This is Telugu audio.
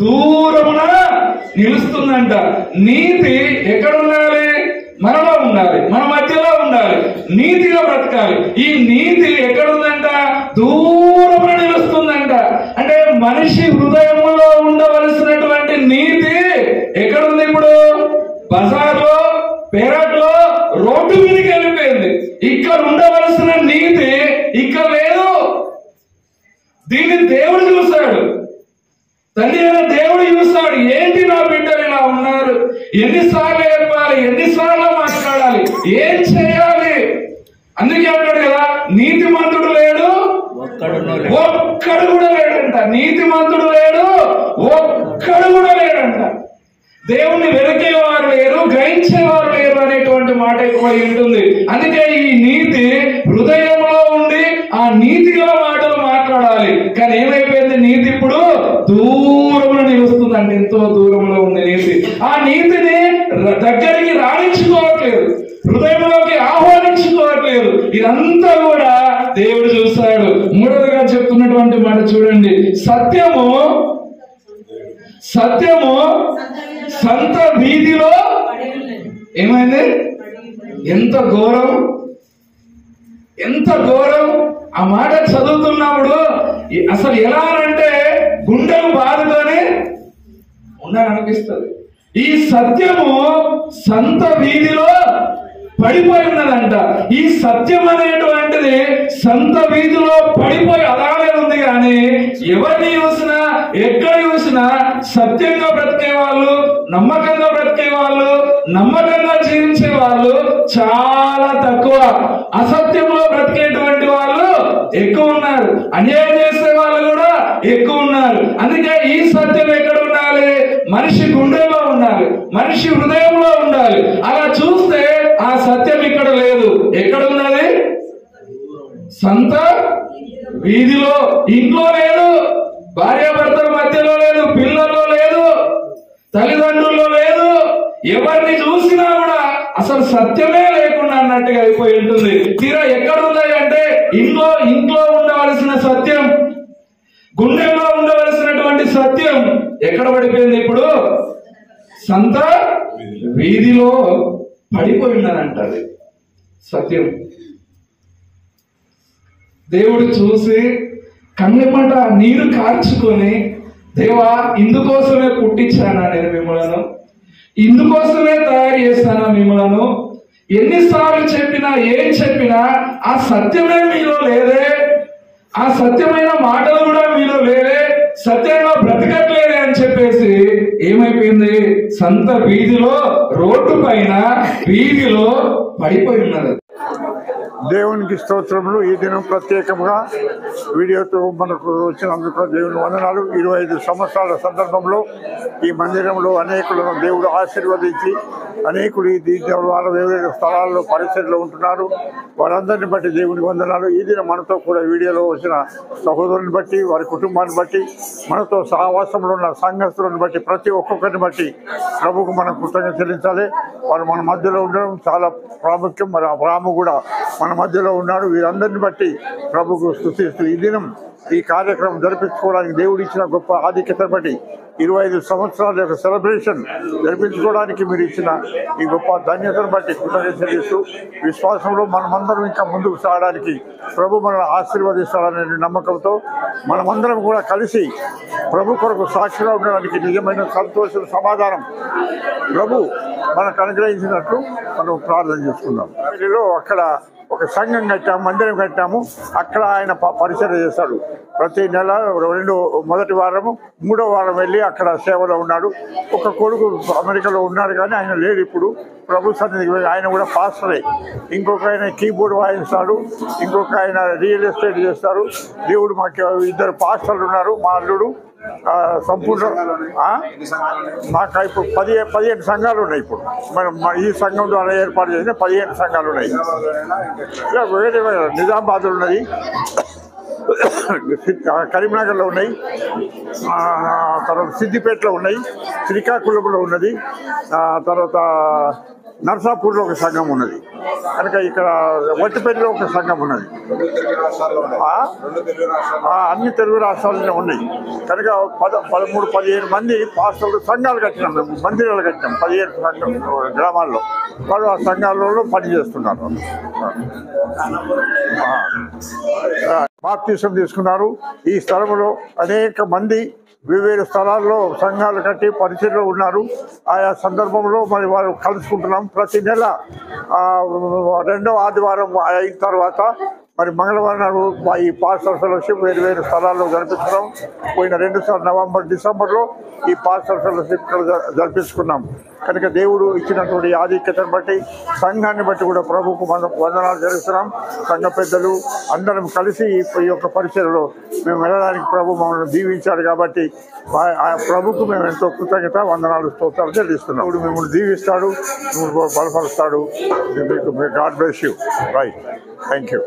దూరమున నిలుస్తుందంట. నీతి ఎక్కడ ఉండాలి? మనలో ఉండాలి, మన మధ్యలో ఉండాలి, నీతిగా బ్రతకాలి. ఈ నీతి ఎక్కడుందంట? దూరమున నిలుస్తుందంట. అంటే మనిషి హృదయంలో ఉండవలసినటువంటి నీతి ఎక్కడుంది? ఇప్పుడు బజార్లో, పెరట్లో, రోడ్డు మీదకి వెళ్ళిపోయింది. ఇక్కడ ఉండవలసిన నీతి ఇక్కడ లేదు. దీన్ని దేవుడు చూశాడు, తండ్రి అయిన దేవుడు చూస్తాడు. ఏంటి నా బిడ్డలు ఇలా ఉన్నారు? ఎన్నిసార్లు చెప్పాలి, ఎన్నిసార్లు మాట్లాడాలి, ఏం చేయాలి? అందుకే అంటాడు కదా, నీతిమంతుడు లేడు, ఒక్కడు కూడా లేడంట. నీతిమంతుడు లేడు, ఒక్కడు కూడా లేడంట. దేవుణ్ణి వెలికేవారు లేరు, గ్రహించేవారు లేరు అనేటువంటి మాట ఎక్కువ ఉంటుంది. అందుకే ఈ నీతి హృదయంలో ఉండి ఆ నీతి గల మాటలు మాట్లాడాలి. కానీ ఏమైపోయింది? నీతి ఇప్పుడు దూరంలో నిలుస్తుందండి. ఎంతో దూరంలో ఉంది నీతి. ఆ నీతిని దగ్గరికి రాణించుకోవట్లేదు, హృదయంలోకి ఆహ్వానించుకోవట్లేదు. ఇదంతా కూడా దేవుడు చూస్తాడు. మూడవదిగా చెప్తున్నటువంటి మాట చూడండి, సత్యము సంత వీధిలో ఏమైంది? ఎంత ఘోరం, ఎంత ఘోరం! ఆ మాట చదువుతున్నప్పుడు అసలు ఎలా అంటే గుండెలు బాధతోనే ఉండాలనిపిస్తుంది. ఈ సత్యము సంత వీధిలో పడిపోయి ఉన్నదంట. ఈ సత్యం అనేటువంటిది సంత వీధిలో పడిపోయి అలాగే ఉంది. కానీ ఎవరిని చూసినా, ఎక్కడ చూసినా సత్యంగా బ్రతికే వాళ్ళు, నమ్మకంగా బ్రతికే వాళ్ళు, నమ్మకంగా జీవించే వాళ్ళు చాలా తక్కువ. అసత్యంలో బ్రతికేటువంటి వాళ్ళు ఎక్కువ ఉన్నారు, అన్యాయం చేసే వాళ్ళు కూడా ఎక్కువ ఉన్నారు. అందుకే ఈ సత్యం ఎక్కడ ఉండాలి? మనిషి గుండెల్లో ఉండాలి, మనిషి హృదయంలో ఉండాలి. అలా చూస్తే ఆ సత్యం ఇక్కడ లేదు. ఎక్కడ ఉన్నది? సంత వీధిలో. ఇంట్లో లేదు, భార్యాభర్తల మధ్యలో లేదు, పిల్లల్లో లేదు, తల్లిదండ్రుల్లో లేదు. ఎవరిని చూసినా కూడా అసలు సత్యమే లేకుండా అన్నట్టుగా అయిపోయి ఉంటుంది. తీరా ఎక్కడ ఉన్నాయి అంటే ఇంట్లో ఉండవలసిన సత్యం, గుండెల్లో ఉండవలసినటువంటి సత్యం ఎక్కడ పడిపోయింది? ఇప్పుడు సంత వీధిలో పడిపోయి ఉన్నదంట. అది సత్యం. దేవుడు చూసి కన్నెపంట నీరు కార్చుకొని, దేవా ఇందుకోసమే పుట్టించానా నేను మిమ్మలను, ఇందుకోసమే తయారు చేస్తానా మిమ్మలను, ఎన్నిసార్లు చెప్పినా ఏం చెప్పినా ఆ సత్యమే మీలో లేదే, ఆ సత్యమైన మాటలు కూడా మీలో లేవే, సత్యంగా బ్రతకట్లేదే అని చెప్పేసి ఏమైపోయింది, సంత వీధిలో రోడ్డు పైన వీధిలో పడిపోయి ఉన్నది. దేవునికి స్తోత్రములు. ఈ దినం ప్రత్యేకంగా వీడియోతో మనకు వచ్చినందుకు దేవుని వందనాలు. 25 సంవత్సరాల సందర్భంలో ఈ మందిరంలో అనేకులను దేవుడు ఆశీర్వదించి అనేకులు ఈ ద్వారా వేరే స్థలాల్లో పరిసరలో ఉంటున్నారు. వారందరిని బట్టి దేవుని వందనాలు. ఈ దినం మనతో కూడా వీడియోలో వచ్చిన సహోదరుని బట్టి, వారి కుటుంబాన్ని బట్టి, మనతో సహవాసంలో ఉన్న సంఘస్థులను బట్టి, ప్రతి ఒక్కొక్కరిని బట్టి ప్రభుకు మనం కృతజ్ఞత చెల్లించాలి. వారు మన మధ్యలో ఉండడం చాలా ప్రాముఖ్యం. మరి రాము కూడా మన మధ్యలో ఉన్నాడు. వీరందరిని బట్టి ప్రభుకు స్తుతిస్తూ ఈ దినం ఈ కార్యక్రమం జరిపించుకోవడానికి దేవుడు ఇచ్చిన గొప్ప ఆధిక్యతను బట్టి 25 సంవత్సరాల యొక్క సెలబ్రేషన్ జరిపించుకోవడానికి మీరు ఇచ్చిన ఈ గొప్ప ధన్యతను బట్టి కృతజ్ఞత చెల్లిస్తూ, విశ్వాసంలో మనమందరం ఇంకా ముందుకు సాగడానికి ప్రభు మనల్ని ఆశీర్వదిస్తాడనే నమ్మకంతో మనమందరం కూడా కలిసి ప్రభు కొరకు సాక్షిగా ఉండడానికి నిజమైన సంతోషం, సమాధానం ప్రభు మనకు అనుగ్రహించినట్లు మనం ప్రార్థన చేసుకుందాం. అక్కడ ఒక సంఘం కట్టాము, మందిరం కట్టాము. అక్కడ ఆయన పరిచయం చేస్తాడు. ప్రతి నెల మొదటి వారము 3వ వారం వెళ్ళి అక్కడ సేవలో ఉన్నాడు. ఒక కొడుకు అమెరికాలో ఉన్నాడు కానీ ఆయన లేడు ఇప్పుడు. ప్రభు సన్నిధికి వెళ్ళి ఆయన కూడా పాస్టరే. ఇంకొక ఆయన కీబోర్డ్ వాయిస్తాడు, ఇంకొక ఆయన రియల్ ఎస్టేట్ చేస్తారు. దేవుడు మాకు 2 పాస్టర్లు ఉన్నారు. మా అల్లుడు సంపూర్ణ మాకు ఇప్పుడు 15 సంఘాలు ఉన్నాయి. ఇప్పుడు మనం ఈ సంఘం ద్వారా ఏర్పాటు చేసిన 15 సంఘాలు ఉన్నాయి. ఇలా వేరే నిజామాబాద్లో ఉన్నది, కరీంనగర్లో ఉన్నాయి, తర్వాత సిద్దిపేటలో ఉన్నాయి, శ్రీకాకుళంలో ఉన్నది, తర్వాత నర్సాపూర్లో ఒక సంఘం ఉన్నది. కనుక ఇక్కడ వట్టిపల్లిలో ఒక సంఘం ఉన్నది. అన్ని తెలుగు రాష్ట్రాల్లో ఉన్నాయి. కనుక 13-15 మంది పాస్టర్లు సంఘాలు కట్టినాం, మందిరాలు కట్టినాం 15 గ్రామాల్లో. వాళ్ళు ఆ సంఘాలలో పనిచేస్తున్నారు. బాప్తిసం తీసుకున్నారు. ఈ స్థలంలో అనేక మంది వివిధ స్థలాల్లో సంఘాలు కట్టి పరిచయలో ఉన్నారు. ఆయా సందర్భంలో మరి వారు కలుసుకుంటున్నాం. ప్రతి నెల 2వ ఆదివారం అయిన తర్వాత మరి మంగళవారం నాడు ఈ పాస్టర్ ఫెలోషిప్ వేరు స్థలాల్లో జరిపిస్తున్నాం. పోయిన 2 సార్లు నవంబర్, డిసెంబర్లో ఈ పాస్టర్ ఫెలోషిప్ జరిపించుకున్నాం. కనుక దేవుడు ఇచ్చినటువంటి ఆధిక్యతను బట్టి, సంఘాన్ని బట్టి కూడా ప్రభుకు మనం వందనాలు చేస్తున్నాం. సంఘ పెద్దలు అందరం కలిసి ఈ యొక్క పరిచయలో మేము వెళ్ళడానికి ప్రభు మమ్మల్ని దీవించాడు. కాబట్టి ఆ ప్రభుకు మేము ఎంతో కృతజ్ఞత, వందనాలు, స్తోత్రాలు చెల్లిస్తున్నాం. ఇప్పుడు మిమ్మల్ని దీవిస్తాడు, మిమ్మల్ని బలపరుస్తాడు. God bless you. Right. Thank you.